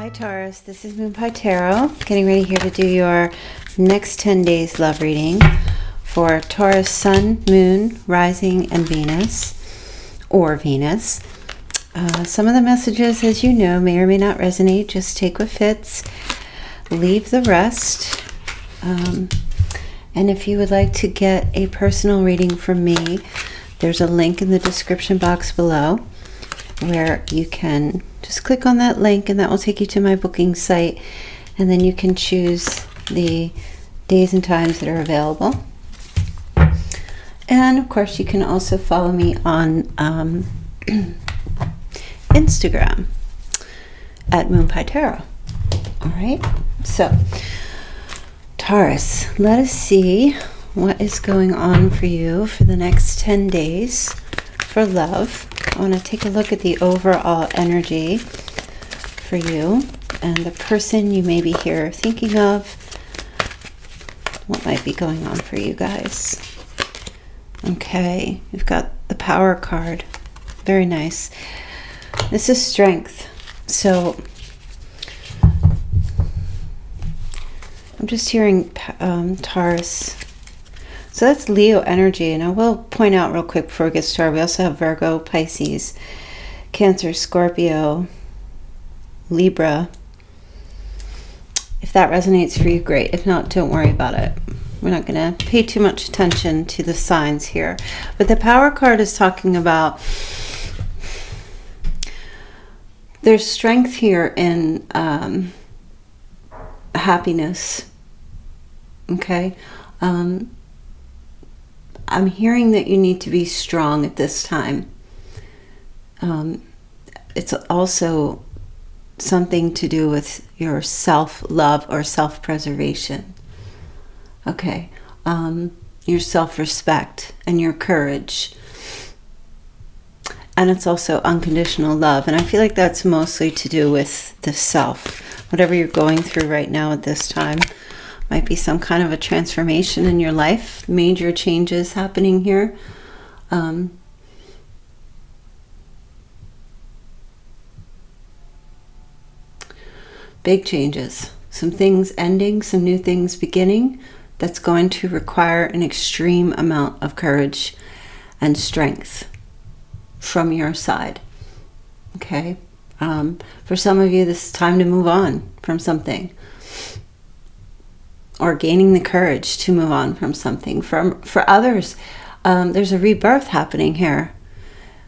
Hi Taurus, this is Moonpie Tarot, getting ready here to do your next 10 days love reading for Taurus Sun, Moon, Rising, and Venus, or Venus. Some of the messages, as you know, may or may not resonate. Just take what fits, leave the rest. And if you would like to get a personal reading from me, there's a link in the description box below where you can just click on that link and that will take you to my booking site, and then you can choose the days and times that are available. And of course you can also follow me on Instagram at Moonpie Tarot. Alright, so Taurus, let us see what is going on for you for the next 10 days for love. I want to take a look at the overall energy for you and the person you may be here thinking of. What might be going on for you guys? Okay, you've got the Power card. Very nice. This is strength. So I'm just hearing Taurus. So that's Leo energy, and I will point out real quick before we get started, we also have Virgo, Pisces, Cancer, Scorpio, Libra. If that resonates for you, great. If not, don't worry about it. We're not going to pay too much attention to the signs here. But the Power card is talking about there's strength here in happiness. Okay? I'm hearing that you need to be strong at this time. It's also something to do with your self-love or self-preservation. Okay. Your self-respect and your courage. And it's also unconditional love. And I feel like that's mostly to do with the self. Whatever you're going through right now at this time. Might be some kind of a transformation in your life, major changes happening here. Big changes, some things ending, some new things beginning. That's going to require an extreme amount of courage and strength from your side. Okay, for some of you, this is time to move on from something. Or gaining the courage to move on from something. For others, there's a rebirth happening here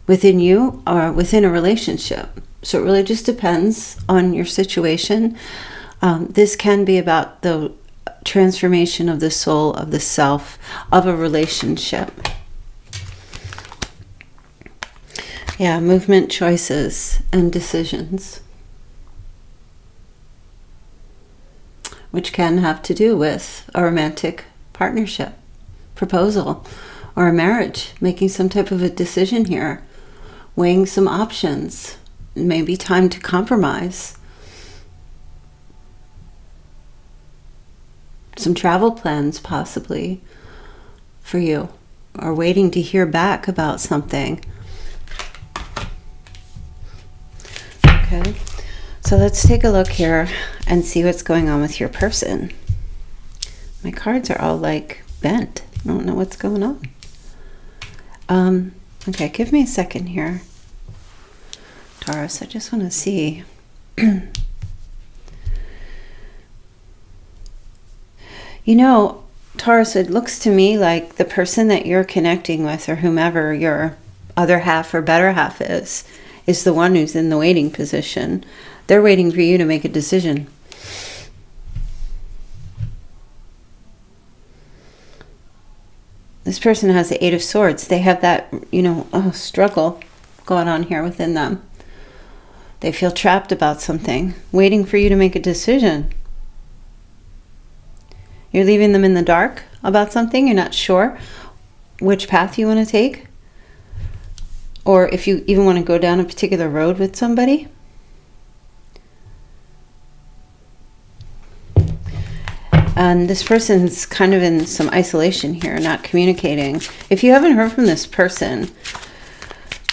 within you or within a relationship. So it really just depends on your situation. This can be about the transformation of the soul, of the self, of a relationship. Yeah, movement, choices, and decisions. Which can have to do with a romantic partnership, proposal, or a marriage, making some type of a decision here, weighing some options, maybe time to compromise. Some travel plans possibly for you, or waiting to hear back about something. Okay. So let's take a look here and see what's going on with your person. My cards are all like bent. I don't know what's going on. Okay, give me a second here. Taurus, I just want to see. You know, Taurus, it looks to me like the person that you're connecting with, or whomever your other half or better half is the one who's in the waiting position. They're waiting for you to make a decision. This person has the Eight of Swords. They have that, struggle going on here within them. They feel trapped about something, waiting for you to make a decision. You're leaving them in the dark about something. You're not sure which path you want to take. Or if you even want to go down a particular road with somebody. And this person's kind of in some isolation here, not communicating. If you haven't heard from this person,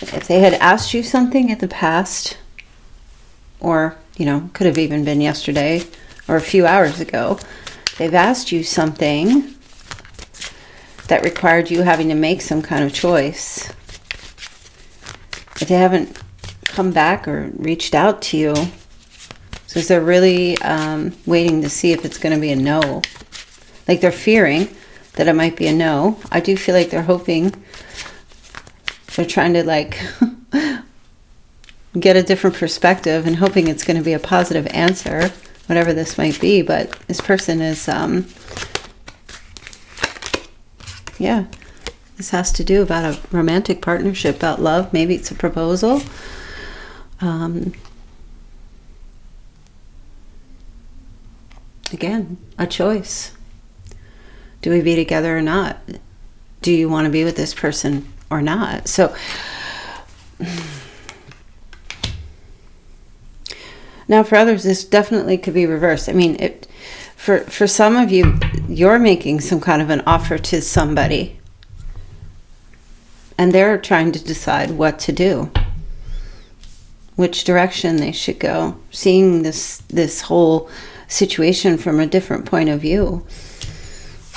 if they had asked you something in the past, or, could have even been yesterday or a few hours ago. They've asked you something that required you having to make some kind of choice. If they haven't come back or reached out to you, so they're really waiting to see if it's going to be a no. Like they're fearing that it might be a no. I do feel like they're hoping, they're trying to like get a different perspective and hoping it's going to be a positive answer, whatever this might be. But this person is, this has to do about a romantic partnership, about love. Maybe it's a proposal. Again, a choice. Do we be together or not? Do you want to be with this person or not? So now for others, this definitely could be reversed. I mean, for some of you, you're making some kind of an offer to somebody, and they're trying to decide what to do, which direction they should go, seeing this whole situation from a different point of view.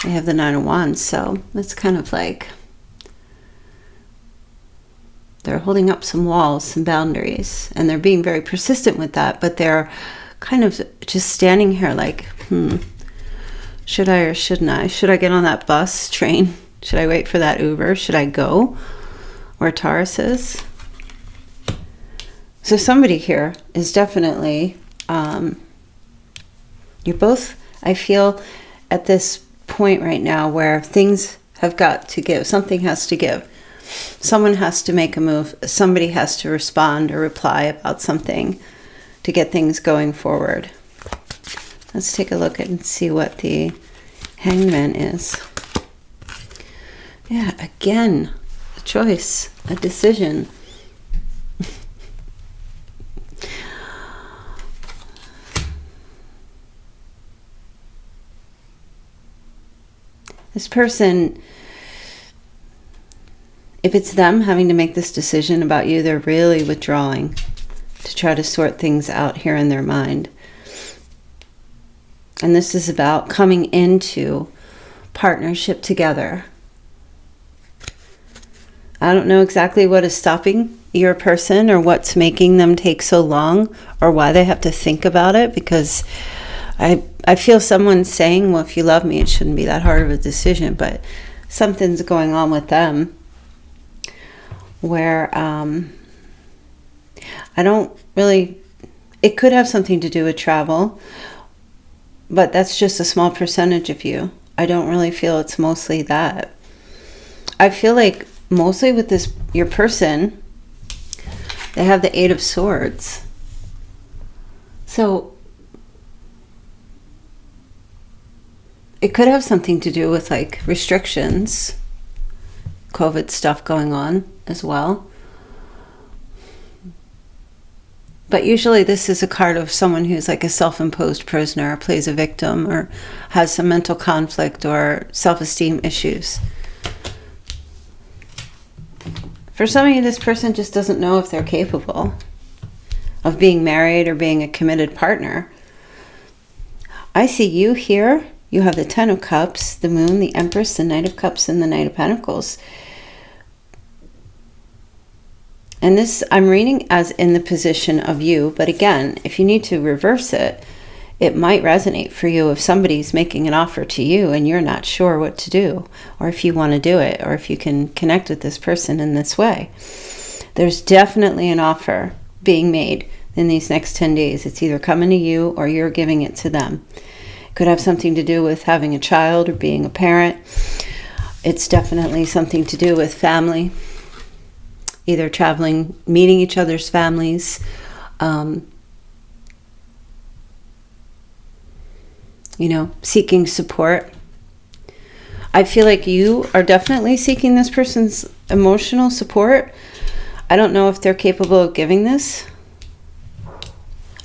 I have the Nine of Wands, so it's kind of like they're holding up some walls, some boundaries, and they're being very persistent with that, but they're kind of just standing here like, should I or shouldn't I? Should I get on that bus, train? Should I wait for that Uber? Should I go where Taurus is? So somebody here is definitely, you're both, I feel, at this point right now where things have got to give. Something has to give. Someone has to make a move. Somebody has to respond or reply about something to get things going forward. Let's take a look and see what the Hangman is. Yeah, again, a choice, a decision. This person, if it's them having to make this decision about you, they're really withdrawing to try to sort things out here in their mind. And this is about coming into partnership together. I don't know exactly what is stopping your person or what's making them take so long or why they have to think about it, because I feel someone saying, well, if you love me, it shouldn't be that hard of a decision, but something's going on with them where I don't really, it could have something to do with travel, but that's just a small percentage of you. I don't really feel it's mostly that. I feel like mostly with this, your person, they have the Eight of Swords. So it could have something to do with like restrictions, COVID stuff going on as well. But usually this is a card of someone who's like a self-imposed prisoner, plays a victim, or has some mental conflict or self-esteem issues. For some of you, this person just doesn't know if they're capable of being married or being a committed partner. I see you here. You have the Ten of Cups, the Moon, the Empress, the Knight of Cups, and the Knight of Pentacles. And this I'm reading as in the position of you. But again, if you need to reverse it, it might resonate for you if somebody's making an offer to you and you're not sure what to do, or if you want to do it, or if you can connect with this person in this way. There's definitely an offer being made in these next 10 days. It's either coming to you or you're giving it to them. Could have something to do with having a child or being a parent. It's definitely something to do with family, either traveling, meeting each other's families, seeking support. I feel like you are definitely seeking this person's emotional support. I don't know if they're capable of giving this.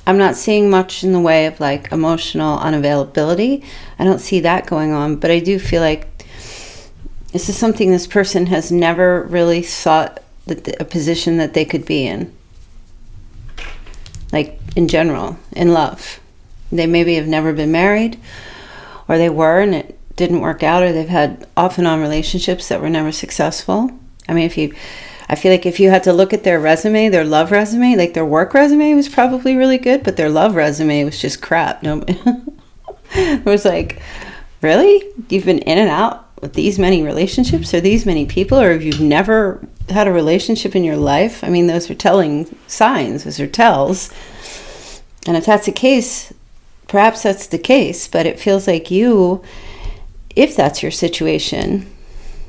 I'm not seeing much in the way of like emotional unavailability. I don't see that going on, but I do feel like this is something this person has never really thought that a position that they could be in. like in general, in love. They maybe have never been married, or they were and it didn't work out, or they've had off and on relationships that were never successful. I mean, I feel like if you had to look at their resume, their love resume, like their work resume was probably really good, but their love resume was just crap. No, it was like, really? You've been in and out with these many relationships or these many people, or if you've never had a relationship in your life? I mean, those are telling signs, those are tells. And if that's the case, perhaps that's the case, but it feels like you, if that's your situation,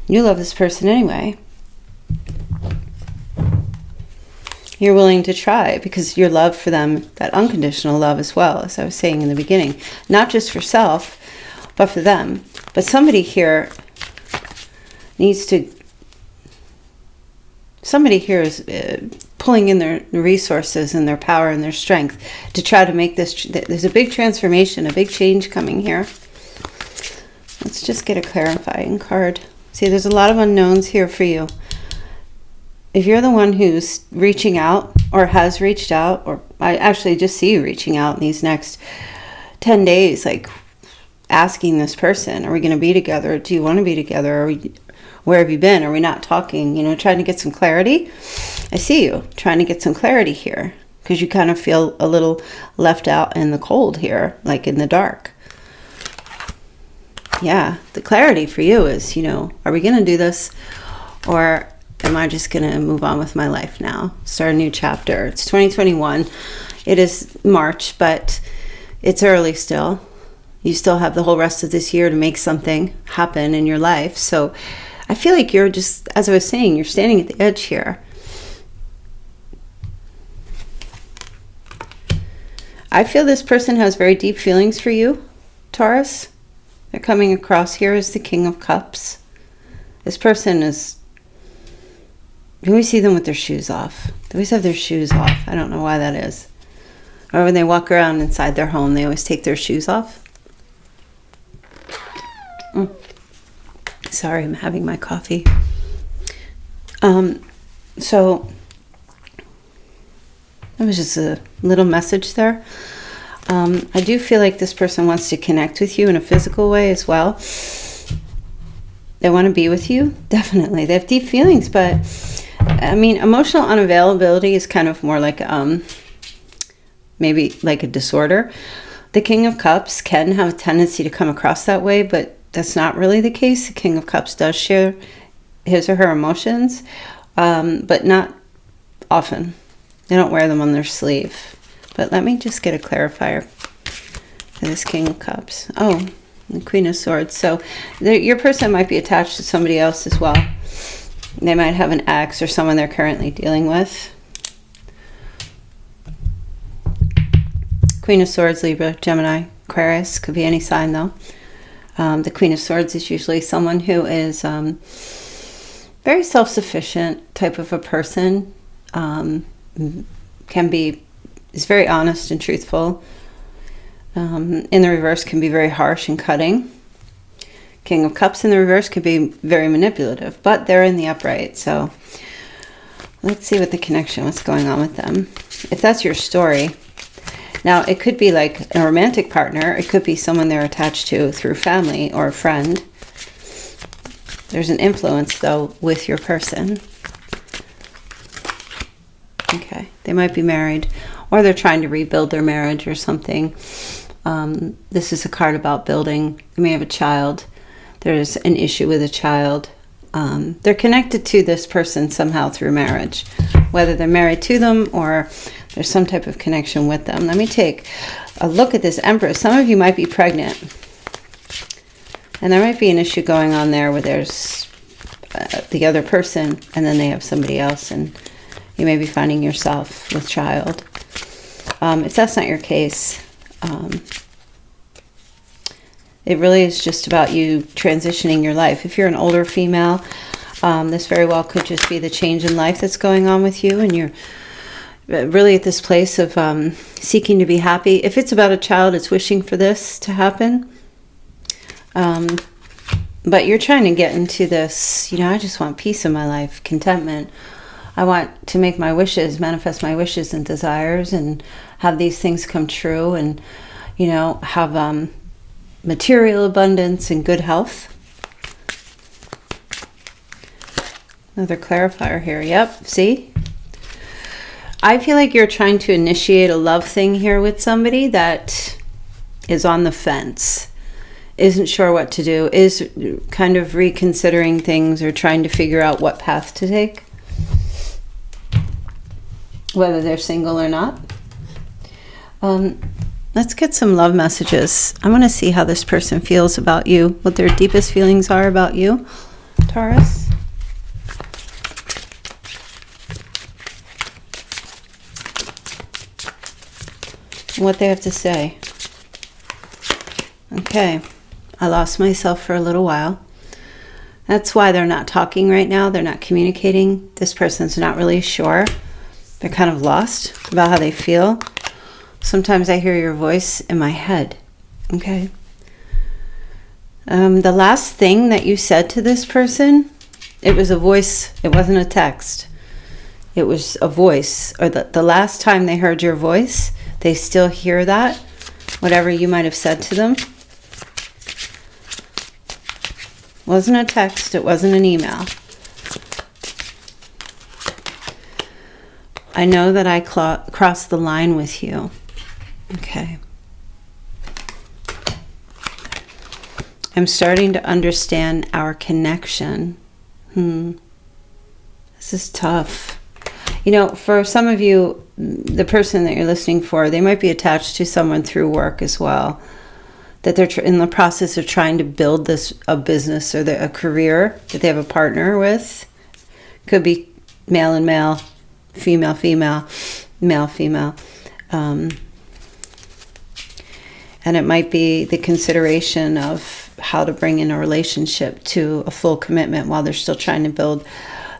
you love this person anyway. You're willing to try because your love for them, that unconditional love as well, as I was saying in the beginning, not just for self, but for them. But somebody here needs to, somebody here is pulling in their resources and their power and their strength to try to make this, there's a big transformation, a big change coming here. Let's just get a clarifying card. See, there's a lot of unknowns here for you. If you're the one who's reaching out or has reached out, or I actually just see you reaching out in these next 10 days, like asking this person, are we going to be together? Do you want to be together? Where have you been? Are we not talking? You know, trying to get some clarity. I see you trying to get some clarity here because you kind of feel a little left out in the cold here, like in the dark. Yeah, the clarity for you is, you know, are we going to do this, or am I just going to move on with my life now? Start a new chapter. It's 2021. It is March, but it's early still. You still have the whole rest of this year to make something happen in your life. So I feel like you're just, as I was saying, you're standing at the edge here. I feel this person has very deep feelings for you, Taurus. They're coming across here as the King of Cups. This person is, you always see them with their shoes off. They always have their shoes off. I don't know why that is. Or when they walk around inside their home, they always take their shoes off. Sorry, I'm having my coffee. So that was just a little message there. I do feel like this person wants to connect with you in a physical way as well. They want to be with you, definitely. They have deep feelings, but I mean, emotional unavailability is kind of more like maybe like a disorder. The King of Cups can have a tendency to come across that way, but that's not really the case. The King of Cups does share his or her emotions, but not often. They don't wear them on their sleeve. But let me just get a clarifier for this King of Cups. Oh, the Queen of Swords. So your person might be attached to somebody else as well. They might have an ex or someone they're currently dealing with. Queen of Swords, Libra, Gemini, Aquarius. Could be any sign though. The Queen of Swords is usually someone who is very self-sufficient type of a person. Is very honest and truthful. In the reverse can be very harsh and cutting. King of Cups in the reverse could be very manipulative, but they're in the upright. So let's see what the connection, what's going on with them. If that's your story. Now, it could be like a romantic partner. It could be someone they're attached to through family or a friend. There's an influence, though, with your person. Okay, they might be married, or they're trying to rebuild their marriage or something. This is a card about building. They may have a child. There's an issue with a child. They're connected to this person somehow through marriage, whether they're married to them or there's some type of connection with them. Let me take a look at this Empress. Some of you might be pregnant, and there might be an issue going on there where there's the other person and then they have somebody else, and you may be finding yourself with child. If that's not your case, it really is just about you transitioning your life. If you're an older female, this very well could just be the change in life that's going on with you, and you're really at this place of seeking to be happy. If it's about a child, it's wishing for this to happen. But you're trying to get into this, I just want peace in my life, contentment. I want to make my wishes, manifest my wishes and desires, and have these things come true, and, you know, have material abundance and good health. Another clarifier here. Yep, see? I feel like you're trying to initiate a love thing here with somebody that is on the fence, isn't sure what to do, is kind of reconsidering things or trying to figure out what path to take, whether they're single or not. Let's get some love messages. I want to see how this person feels about you, what their deepest feelings are about you, Taurus. What they have to say. Okay, I lost myself for a little while. That's why they're not talking right now. They're not communicating. This person's not really sure. They're kind of lost about how they feel. Sometimes I hear your voice in my head. Okay. The last thing that you said to this person, it was a voice. It wasn't a text. It was a voice. Or the last time they heard your voice, they still hear that, whatever you might have said to them. Wasn't a text, it wasn't an email. I know that I crossed the line with you. Okay. I'm starting to understand our connection. This is tough. You know, for some of you, the person that you're listening for, they might be attached to someone through work as well. That they're in the process of trying to build a business or a career that they have a partner with. Could be male and male, female, female, male, female. And it might be the consideration of how to bring in a relationship to a full commitment while they're still trying to build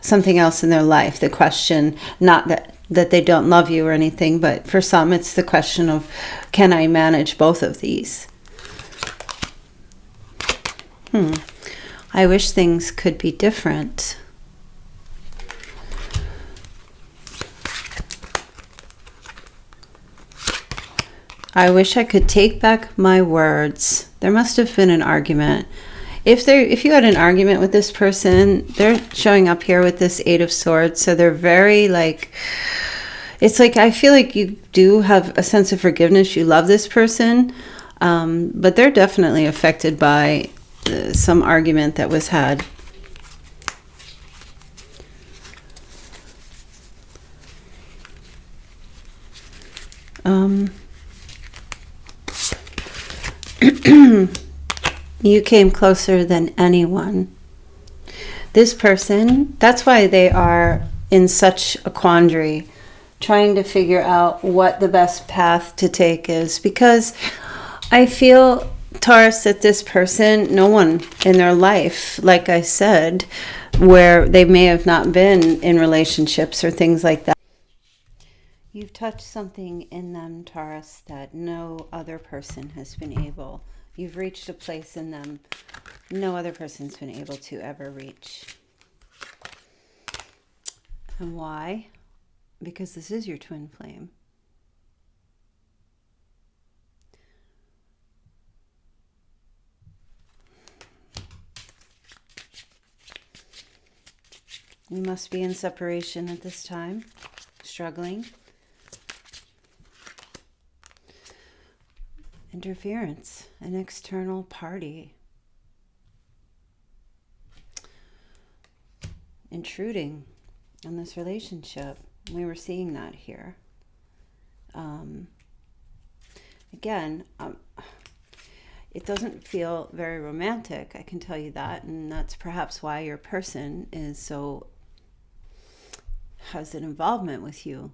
something else in their life. The question, not that they don't love you or anything, but for some it's the question of, can I manage both of these? I wish things could be different. I wish I could take back my words. There must have been an argument. If you had an argument with this person, they're showing up here with this Eight of Swords, so they're very it's like I feel like you do have a sense of forgiveness. You love this person, but they're definitely affected by some argument that was had. You came closer than anyone. This person, that's why they are in such a quandary, trying to figure out what the best path to take is. Because I feel, Taurus, that this person, no one in their life, like I said, where they may have not been in relationships or things like that. You've touched something in them, Taurus, that no other person has been able. You've reached a place in them no other person's been able to ever reach. And why? Because this is your twin flame. You must be in separation at this time, struggling. Interference, an external party. Intruding on this relationship. We were seeing that here. Again, it doesn't feel very romantic, I can tell you that, and that's perhaps why your person has an involvement with you,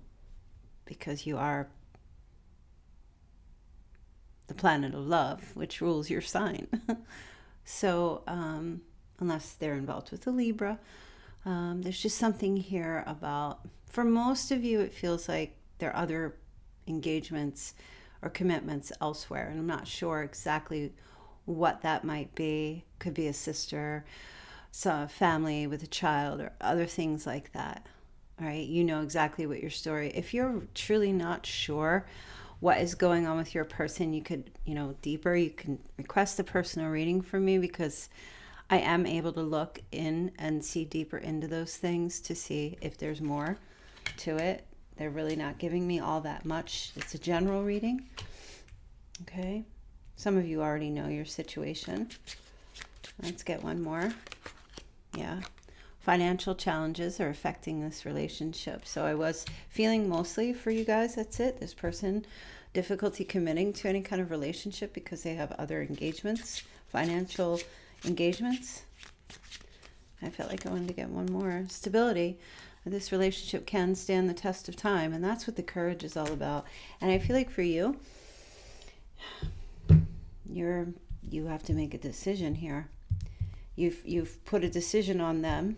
because you are the planet of love, which rules your sign. So, unless they're involved with a Libra, there's just something here about, for most of you, it feels like there are other engagements or commitments elsewhere, and I'm not sure exactly what that might be. Could be a sister, some family with a child, or other things like that. All right, you know exactly what your story. If you're truly not sure what is going on with your person, you could, deeper, you can request a personal reading from me, because I am able to look in and see deeper into those things to see if there's more to it. They're really not giving me all that much. It's a general reading. Okay. Some of you already know your situation. Let's get one more. Yeah. Financial challenges are affecting this relationship. So I was feeling mostly for you guys, that's it. This person, difficulty committing to any kind of relationship because they have other engagements, financial engagements. I felt like I wanted to get one more. Stability. This relationship can stand the test of time, and that's what the courage is all about. And I feel like for you, you have to make a decision here. You've put a decision on them.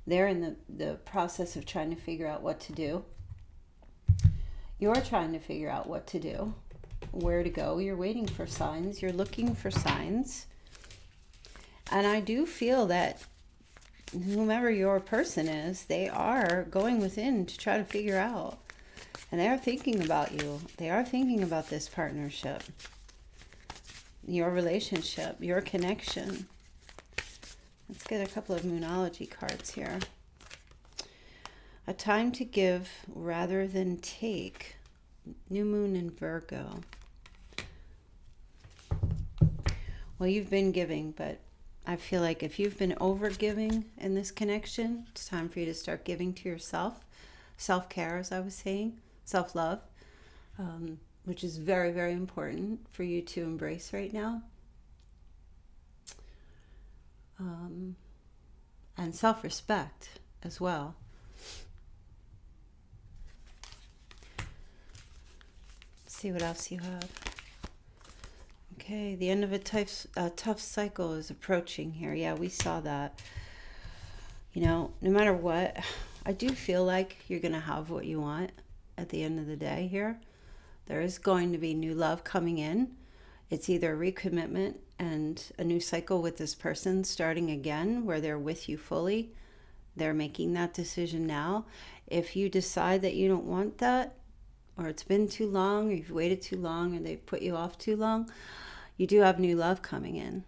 They're in the process of trying to figure out what to do. You're trying to figure out what to do, where to go. You're waiting for signs. You're looking for signs. And I do feel that whomever your person is, they are going within to try to figure out. And they are thinking about you. They are thinking about this partnership, your relationship, your connection. Let's get a couple of Moonology cards here. A time to give rather than take. New moon in Virgo. Well, you've been giving, but I feel like if you've been over giving in this connection, it's time for you to start giving to yourself. Self-care, as I was saying, self-love, which is very, very important for you to embrace right now. And self-respect as well. Let's see what else you have. Okay, the end of a tough cycle is approaching here. Yeah, we saw that. No matter what, I do feel like you're going to have what you want at the end of the day here. There is going to be new love coming in. It's either a recommitment and a new cycle with this person starting again where they're with you fully. They're making that decision now. If you decide that you don't want that, or it's been too long, or you've waited too long, or they've put you off too long, you do have new love coming in.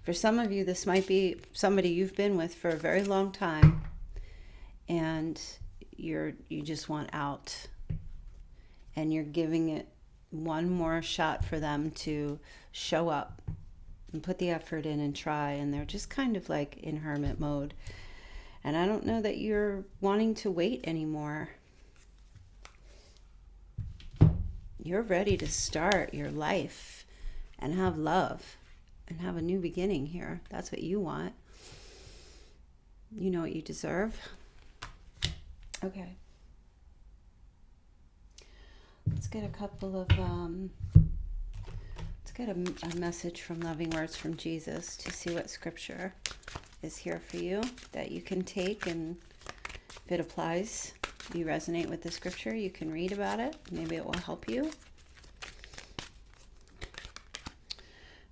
For some of you, this might be somebody you've been with for a very long time, and you just want out, and you're giving it one more shot for them to show up and put the effort in and try, and they're just kind of like in hermit mode. And I don't know that you're wanting to wait anymore. You're ready to start your life and have love and have a new beginning here. That's what you want. You know what you deserve. Okay. Let's get a couple of, let's get a message from Loving Words from Jesus to see what scripture is here for you that you can take, and if it applies, you resonate with the scripture, you can read about it. Maybe it will help you.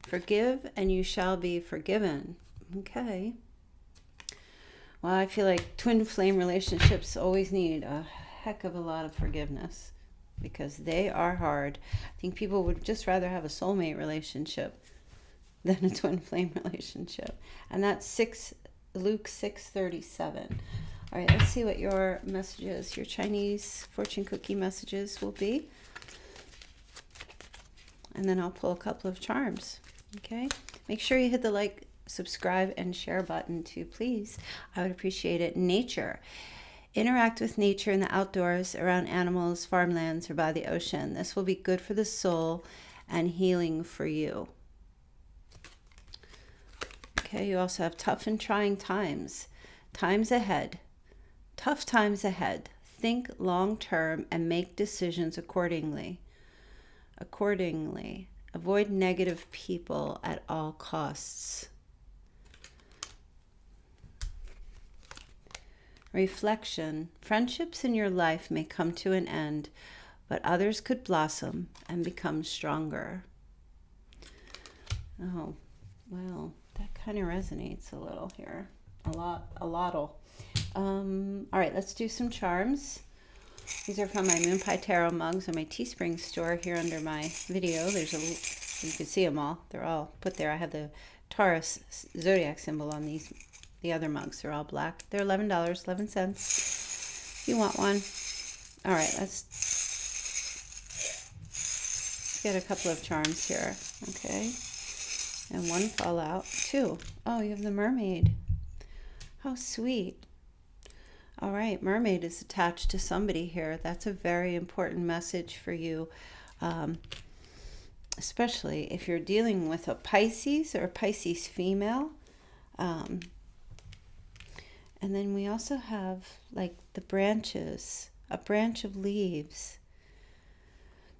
Forgive and you shall be forgiven. Okay. Well, I feel like twin flame relationships always need a heck of a lot of forgiveness, because they are hard. I think people would just rather have a soulmate relationship than a twin flame relationship. And that's Luke 6:37. All right, let's see what your messages, your Chinese fortune cookie messages will be. And then I'll pull a couple of charms. Okay? Make sure you hit the like, subscribe, and share button too, please. I would appreciate it. Nature. Interact with nature in the outdoors, around animals, farmlands, or by the ocean. This will be good for the soul and healing for you. Okay, you also have tough and trying times. Times ahead. Tough times ahead. Think long term and make decisions accordingly. Avoid negative people at all costs. Reflection. Friendships in your life may come to an end, but others could blossom and become stronger. Oh, well, that kind of resonates a little here. a lottle. All right, let's do some charms. These are from my Moonpie Tarot mugs on my Teespring store here under my video. You can see them all. They're all put there. I have the Taurus zodiac symbol on the other mugs. They're all black. They're $11.11. If you want one. All right, let's get a couple of charms here. Okay. And one fell out. Two. Oh, you have the mermaid. How sweet. All right, mermaid is attached to somebody here. That's a very important message for you, especially if you're dealing with a Pisces or a Pisces female. And then we also have like the branches, a branch of leaves.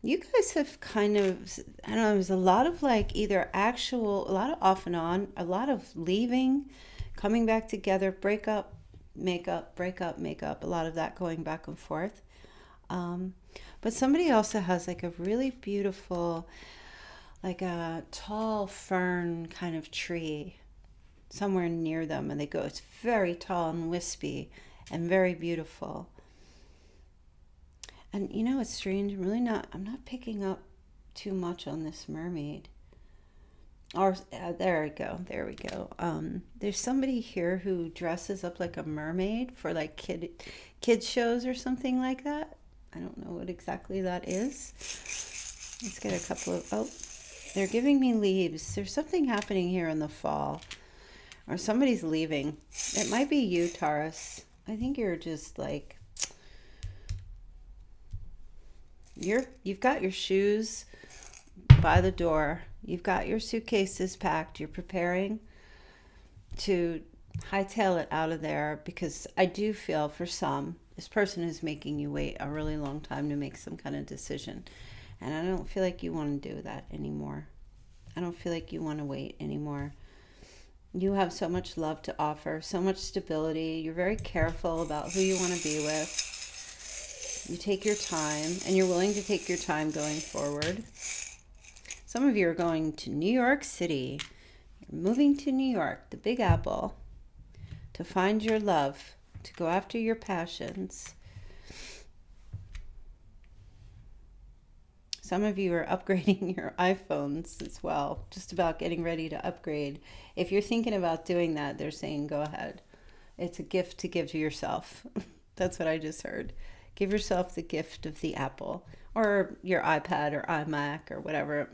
You guys have kind of, I don't know, there's a lot of like either a lot of off and on, a lot of leaving, coming back together, break up, make up, break up, make up, a lot of that going back and forth. But somebody also has like a really beautiful, like a tall fern kind of tree somewhere near them, and it's very tall and wispy and very beautiful. And you know, it's strange, I'm not picking up too much on this mermaid. Or there we go. There's somebody here who dresses up like a mermaid for like kids shows or something like that. I don't know what exactly that is. Let's get a couple of, they're giving me leaves. There's something happening here in the fall, or somebody's leaving. It might be you, Taurus. I think you're just like, you've got your shoes by the door. You've got your suitcases packed. You're preparing to hightail it out of there, because I do feel for some, this person is making you wait a really long time to make some kind of decision. And I don't feel like you want to do that anymore. I don't feel like you want to wait anymore. You have so much love to offer, so much stability. You're very careful about who you want to be with. You take your time, and you're willing to take your time going forward. Some of you are going to New York City. You're moving to New York, the Big Apple, to find your love, to go after your passions. Some of you are upgrading your iPhones as well, just about getting ready to upgrade. If you're thinking about doing that, they're saying go ahead. It's a gift to give to yourself. That's what I just heard. Give yourself the gift of the Apple, or your iPad or iMac or whatever,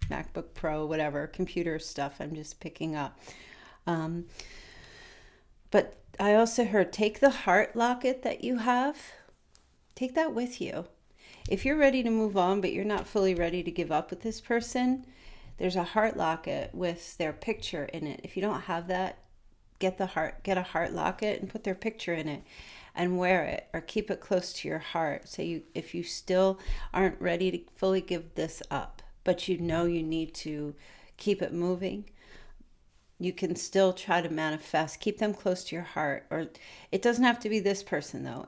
MacBook Pro, whatever, computer stuff I'm just picking up. But I also heard, take the heart locket that you have, take that with you. If you're ready to move on, but you're not fully ready to give up with this person, there's a heart locket with their picture in it. If you don't have that, get a heart locket and put their picture in it and wear it, or keep it close to your heart. So if you still aren't ready to fully give this up, but you know you need to keep it moving, you can still try to manifest. Keep them close to your heart. Or it doesn't have to be this person though.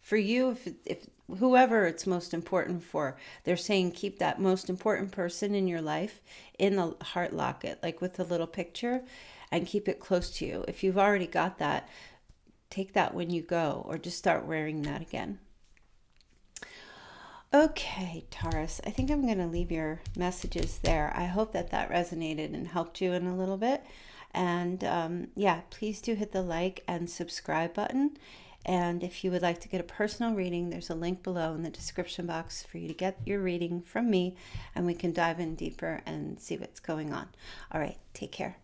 For you, if whoever it's most important for, they're saying keep that most important person in your life in the heart locket, like with the little picture, and keep it close to you. If you've already got that, take that when you go, or just start wearing that again. Okay, Taurus, I think I'm going to leave your messages there. I hope that resonated and helped you in a little bit. And yeah, please do hit the like and subscribe button. And if you would like to get a personal reading, there's a link below in the description box for you to get your reading from me, and we can dive in deeper and see what's going on. All right, take care.